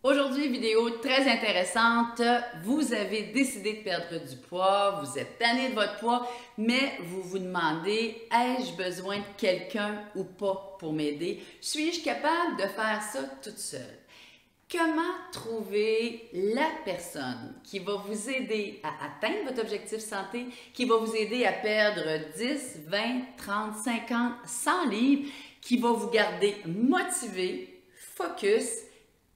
Aujourd'hui, vidéo très intéressante. Vous avez décidé de perdre du poids, vous êtes tanné de votre poids, mais vous vous demandez, ai-je besoin de quelqu'un ou pas pour m'aider? Suis-je capable de faire ça toute seule? Comment trouver la personne qui va vous aider à atteindre votre objectif santé, qui va vous aider à perdre 10, 20, 30, 50, 100 livres, qui va vous garder motivé, focus,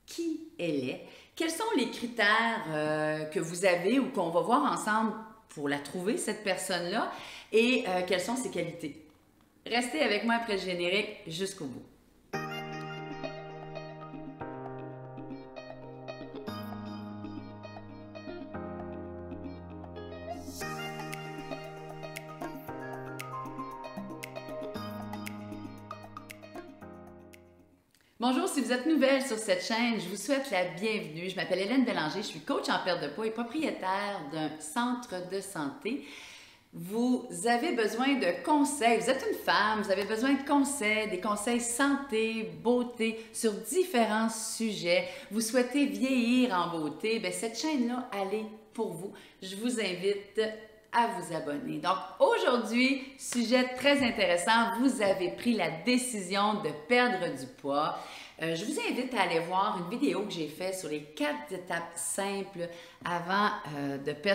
qui elle est, quels sont les critères que vous avez ou qu'on va voir ensemble pour la trouver, cette personne-là, et quelles sont ses qualités. Restez avec moi après le générique jusqu'au bout. Bonjour, si vous êtes nouvelle sur cette chaîne, je vous souhaite la bienvenue. Je m'appelle Hélène Bélanger, je suis coach en perte de poids et propriétaire d'un centre de santé. Vous avez besoin de conseils, vous êtes une femme, vous avez besoin de conseils, des conseils santé, beauté, sur différents sujets. Vous souhaitez vieillir en beauté, bien cette chaîne-là, elle est pour vous. Je vous invite à vous abonner. Donc aujourd'hui, sujet très intéressant, vous avez pris la décision de perdre du poids. Je vous invite à aller voir une vidéo que j'ai faite sur les 4 étapes simples avant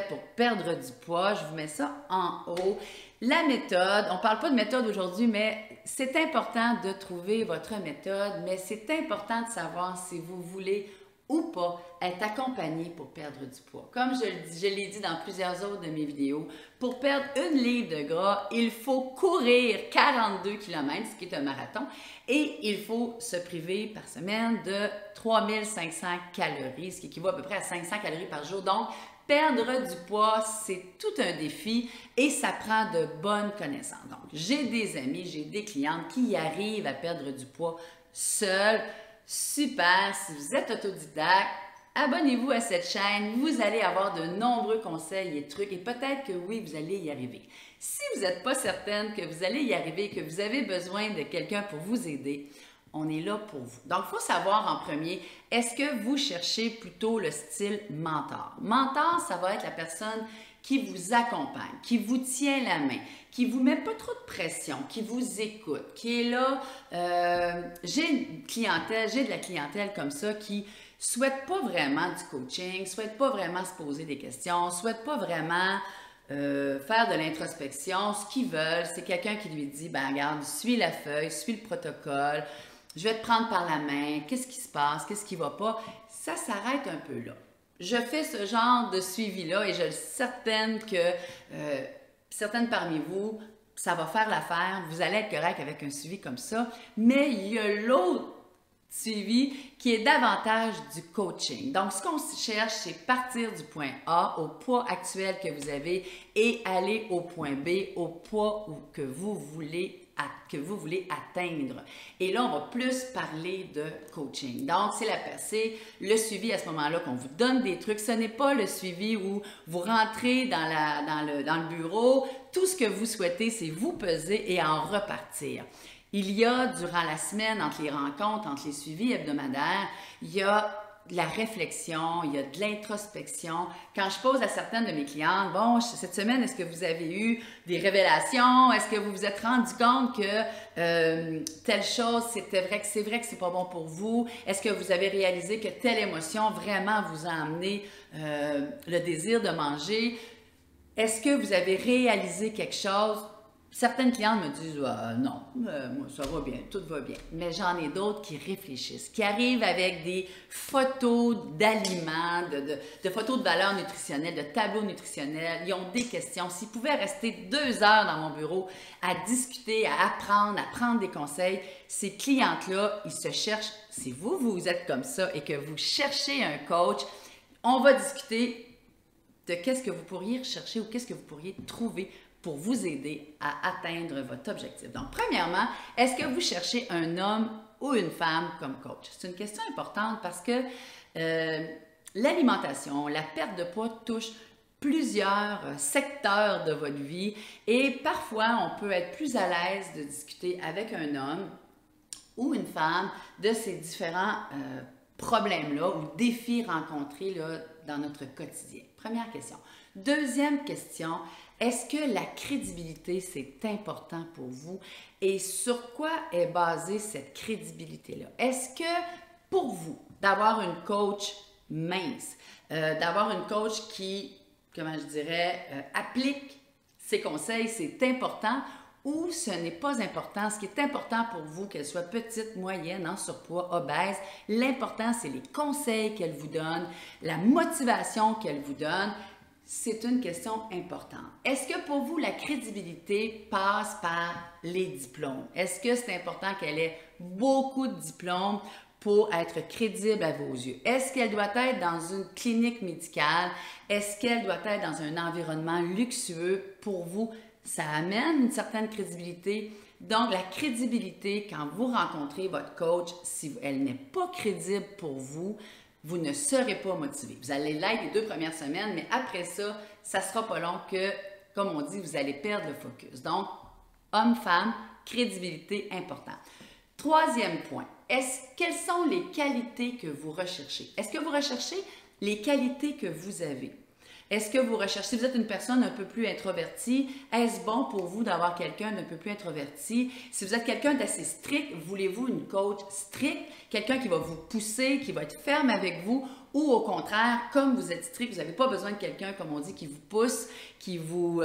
pour perdre du poids. Je vous mets ça en haut. La méthode, on ne parle pas de méthode aujourd'hui, mais c'est important de trouver votre méthode, mais c'est important de savoir si vous voulez ou pas être accompagné pour perdre du poids. Comme je l'ai dit dans plusieurs autres de mes vidéos, pour perdre 1 livre de gras, il faut courir 42 km, ce qui est un marathon, et il faut se priver par semaine de 3500 calories, ce qui équivaut à peu près à 500 calories par jour. Donc, perdre du poids, c'est tout un défi et ça prend de bonnes connaissances. Donc, j'ai des amis, j'ai des clientes qui arrivent à perdre du poids seules. Super, si vous êtes autodidacte, abonnez-vous à cette chaîne, vous allez avoir de nombreux conseils et trucs et peut-être que oui, vous allez y arriver. Si vous n'êtes pas certaine que vous allez y arriver, que vous avez besoin de quelqu'un pour vous aider, on est là pour vous. Donc, il faut savoir en premier, est-ce que vous cherchez plutôt le style mentor? Mentor, ça va être la personne qui vous accompagne, qui vous tient la main, qui vous met pas trop de pression, qui vous écoute, qui est là. J'ai de la clientèle comme ça qui souhaite pas vraiment du coaching, souhaite pas vraiment se poser des questions, souhaite pas vraiment faire de l'introspection. Ce qu'ils veulent, c'est quelqu'un qui lui dit, ben regarde, suis la feuille, suis le protocole, je vais te prendre par la main, qu'est-ce qui se passe, qu'est-ce qui va pas. Ça s'arrête un peu là. Je fais ce genre de suivi-là et je suis certaine que certaines parmi vous, ça va faire l'affaire, vous allez être correct avec un suivi comme ça, mais il y a l'autre suivi qui est davantage du coaching. Donc, ce qu'on cherche, c'est partir du point A au poids actuel que vous avez et aller au point B, au poids que vous voulez atteindre. Et là, on va plus parler de coaching. Donc, c'est le suivi à ce moment-là qu'on vous donne des trucs. Ce n'est pas le suivi où vous rentrez dans le bureau. Tout ce que vous souhaitez, c'est vous peser et en repartir. Il y a, durant la semaine, entre les rencontres, entre les suivis hebdomadaires, il y a de la réflexion, il y a de l'introspection. Quand je pose à certaines de mes clientes, bon, cette semaine, est-ce que vous avez eu des révélations? Est-ce que vous vous êtes rendu compte que telle chose, c'est vrai que c'est pas bon pour vous? Est-ce que vous avez réalisé que telle émotion vraiment vous a amené le désir de manger? Est-ce que vous avez réalisé quelque chose? Certaines clientes me disent non, moi ça va bien, tout va bien. Mais j'en ai d'autres qui réfléchissent, qui arrivent avec des photos d'aliments, de photos de valeur nutritionnelle, de tableaux nutritionnels. Ils ont des questions. S'ils pouvaient rester 2 heures dans mon bureau à discuter, à prendre des conseils, ces clientes-là, ils se cherchent. Si vous êtes comme ça et que vous cherchez un coach, on va discuter de qu'est-ce que vous pourriez rechercher ou qu'est-ce que vous pourriez trouver pour vous aider à atteindre votre objectif. Donc, premièrement, est-ce que vous cherchez un homme ou une femme comme coach? C'est une question importante parce que l'alimentation, la perte de poids touche plusieurs secteurs de votre vie et parfois, on peut être plus à l'aise de discuter avec un homme ou une femme de ces différents problèmes-là ou défis rencontrés là, dans notre quotidien? Première question. Deuxième question, est-ce que la crédibilité, c'est important pour vous? Et sur quoi est basée cette crédibilité-là? Est-ce que pour vous, d'avoir une coach mince, d'avoir une coach qui, comment je dirais, applique ses conseils, c'est important, ou ce n'est pas important? Ce qui est important pour vous, qu'elle soit petite, moyenne, en surpoids, obèse, l'important, c'est les conseils qu'elle vous donne, la motivation qu'elle vous donne. C'est une question importante. Est-ce que pour vous, la crédibilité passe par les diplômes? Est-ce que c'est important qu'elle ait beaucoup de diplômes pour être crédible à vos yeux? Est-ce qu'elle doit être dans une clinique médicale? Est-ce qu'elle doit être dans un environnement luxueux? Pour vous, ça amène une certaine crédibilité. Donc, la crédibilité, quand vous rencontrez votre coach, si elle n'est pas crédible pour vous, vous ne serez pas motivé. Vous allez l'être les 2 premières semaines, mais après ça, ça ne sera pas long que, comme on dit, vous allez perdre le focus. Donc, homme-femme, crédibilité importante. Troisième point, quelles sont les qualités que vous recherchez? Est-ce que vous recherchez les qualités que vous avez? Est-ce que vous recherchez, si vous êtes une personne un peu plus introvertie, est-ce bon pour vous d'avoir quelqu'un d'un peu plus introverti? Si vous êtes quelqu'un d'assez strict, voulez-vous une coach stricte, quelqu'un qui va vous pousser, qui va être ferme avec vous, ou au contraire, comme vous êtes strict, vous n'avez pas besoin de quelqu'un, comme on dit, qui vous pousse, qui vous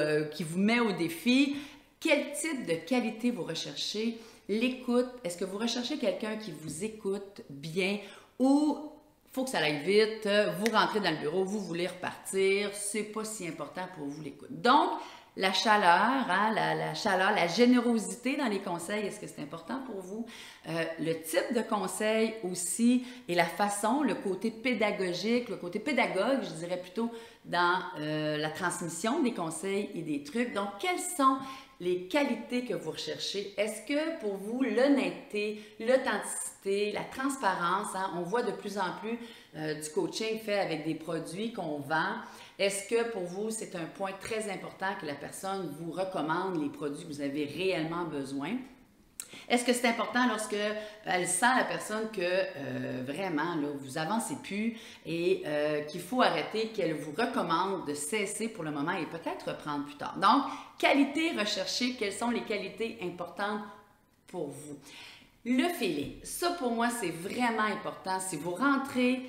met au défi? Quel type de qualité vous recherchez? L'écoute, est-ce que vous recherchez quelqu'un qui vous écoute bien ou faut que ça aille vite, vous rentrez dans le bureau, vous voulez repartir, c'est pas si important pour vous l'écoute. Donc, la chaleur, la chaleur, la générosité dans les conseils, est-ce que c'est important pour vous? Le type de conseil aussi et la façon, le côté pédagogique, le côté pédagogue, je dirais plutôt, dans la transmission des conseils et des trucs. Donc, quelles sont les qualités que vous recherchez? Est-ce que pour vous, l'honnêteté, l'authenticité, la transparence, on voit de plus en plus du coaching fait avec des produits qu'on vend. Est-ce que pour vous, c'est un point très important que la personne vous recommande les produits que vous avez réellement besoin? Est-ce que c'est important lorsque elle sent la personne que vraiment, là, vous avancez plus et qu'il faut arrêter, qu'elle vous recommande de cesser pour le moment et peut-être reprendre plus tard? Donc, qualité recherchée, quelles sont les qualités importantes pour vous? Le feeling, ça pour moi, c'est vraiment important. Si vous rentrez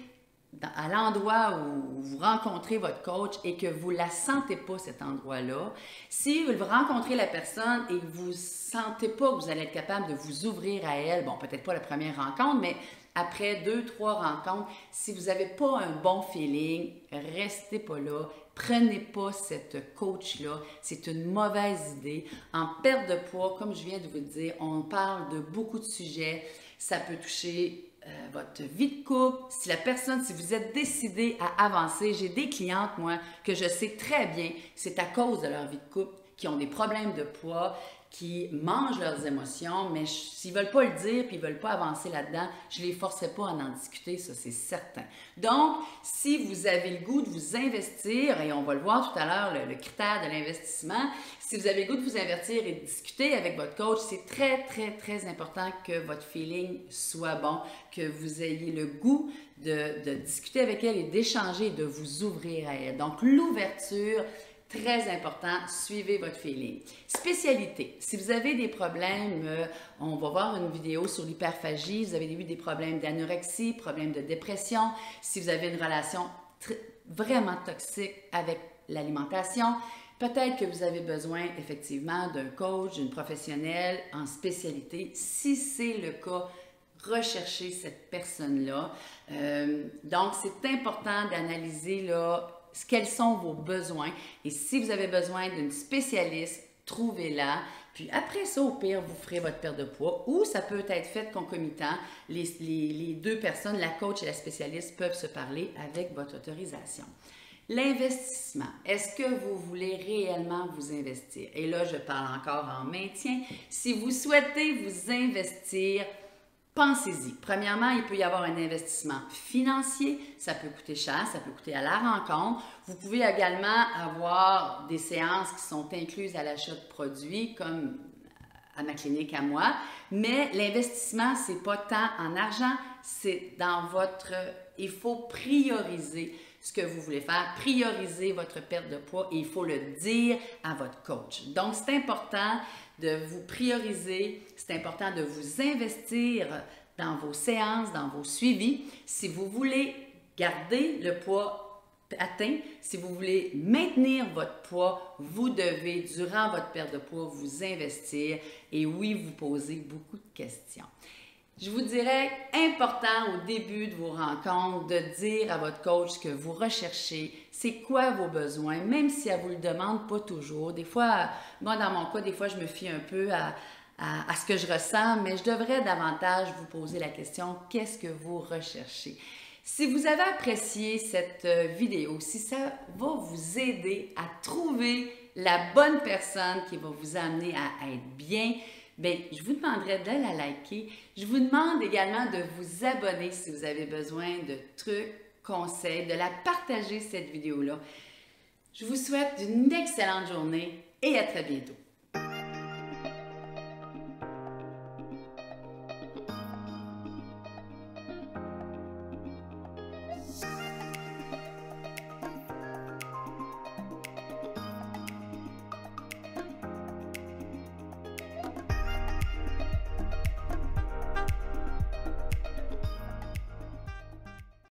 à l'endroit où vous rencontrez votre coach et que vous ne la sentez pas, cet endroit-là, si vous rencontrez la personne et que vous ne sentez pas que vous allez être capable de vous ouvrir à elle, bon, peut-être pas la première rencontre, mais après 2, 3 rencontres, si vous n'avez pas un bon feeling, restez pas là, prenez pas cette coach-là, c'est une mauvaise idée. En perte de poids, comme je viens de vous le dire, on parle de beaucoup de sujets, ça peut toucher votre vie de couple, si vous êtes décidé à avancer, j'ai des clientes, moi, que je sais très bien, c'est à cause de leur vie de couple, qui ont des problèmes de poids, qui mangent leurs émotions, mais s'ils ne veulent pas le dire puis ils ne veulent pas avancer là-dedans, je ne les forcerai pas à en discuter, ça c'est certain. Donc, si vous avez le goût de vous investir, et on va le voir tout à l'heure, le critère de l'investissement, si vous avez le goût de vous investir et de discuter avec votre coach, c'est très, très, très important que votre feeling soit bon, que vous ayez le goût de discuter avec elle et d'échanger et de vous ouvrir à elle. Donc, l'ouverture, très important, suivez votre feeling. Spécialité. Si vous avez des problèmes, on va voir une vidéo sur l'hyperphagie, vous avez eu des problèmes d'anorexie, problèmes de dépression, si vous avez une relation vraiment toxique avec l'alimentation, peut-être que vous avez besoin effectivement d'un coach, d'une professionnelle en spécialité. Si c'est le cas, recherchez cette personne-là. Donc, c'est important d'analyser là, quels sont vos besoins et si vous avez besoin d'une spécialiste, trouvez-la. Puis après ça, au pire, vous ferez votre perte de poids ou ça peut être fait concomitant. Les deux personnes, la coach et la spécialiste, peuvent se parler avec votre autorisation. L'investissement. Est-ce que vous voulez réellement vous investir? Et là, je parle encore en maintien. Si vous souhaitez vous investir, pensez-y. Premièrement, il peut y avoir un investissement financier. Ça peut coûter cher, ça peut coûter à la rencontre. Vous pouvez également avoir des séances qui sont incluses à l'achat de produits, comme à ma clinique à moi. Mais l'investissement, c'est pas tant en argent, il faut prioriser ce que vous voulez faire, prioriser votre perte de poids et il faut le dire à votre coach. Donc, c'est important de vous prioriser, c'est important de vous investir dans vos séances, dans vos suivis. Si vous voulez garder le poids atteint, si vous voulez maintenir votre poids, vous devez, durant votre perte de poids, vous investir et oui, vous poser beaucoup de questions. Je vous dirais, important au début de vos rencontres, de dire à votre coach ce que vous recherchez, c'est quoi vos besoins, même si elle ne vous le demande pas toujours. Des fois, moi dans mon cas, des fois je me fie un peu à ce que je ressens, mais je devrais davantage vous poser la question, qu'est-ce que vous recherchez? Si vous avez apprécié cette vidéo, si ça va vous aider à trouver la bonne personne qui va vous amener à être bien, bien, je vous demanderai de la liker. Je vous demande également de vous abonner si vous avez besoin de trucs, conseils, de la partager cette vidéo-là. Je vous souhaite une excellente journée et à très bientôt.